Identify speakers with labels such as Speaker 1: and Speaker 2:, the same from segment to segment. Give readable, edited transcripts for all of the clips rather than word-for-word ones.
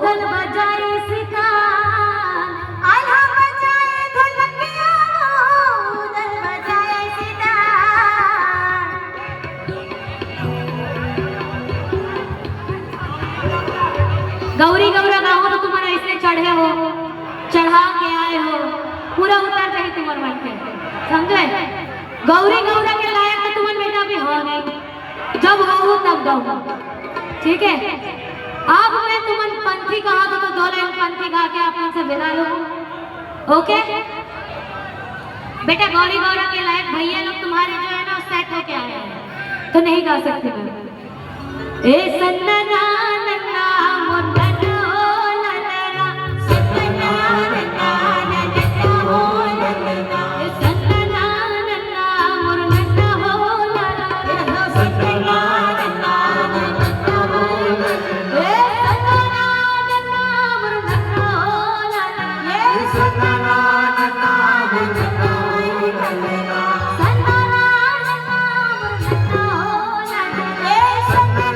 Speaker 1: उधल बजाए सितार, आल्हा बजाए ढोलकिया, उधल बजाए सितार। गौरी गौरा गाओ तो तुम्हारा इसलिए चढ़े हो, चढ़ा के आए हो, पूरा उतार चाहिए तुम्हारे मन के, समझे? गौरी गौरा के लायक तो तुम्हारे बेटा भी हो नहीं, जब हो तब गाओ, ठीक है? अब मैं तुमन पंथी कहा तो दो लाइन पंथी गा के आप से विदा लो, ओके? बेटा गौरी गौरा के लायक भैया लोग तुम्हारे जो है ना सेट होके आए हैं, तो नहीं गा सकते मैं। ए सन्ना नन्ना मुन्ना हो ललरा, सन्ना नन्ना नन्ना हो ललरा, ए सन्ना नन्ना मुन्ना हो ललरा, सन्ना नन्ना नन्ना हो ललरा, ए सन्ना नन्ना मुन्ना हो ललरा, ए सन्ना नन्ना मुन्ना हो ललरा, सन्ना नन्ना मुन्ना हो ललरा, ए सन्ना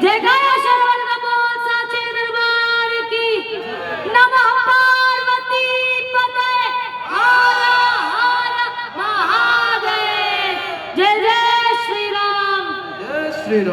Speaker 1: जय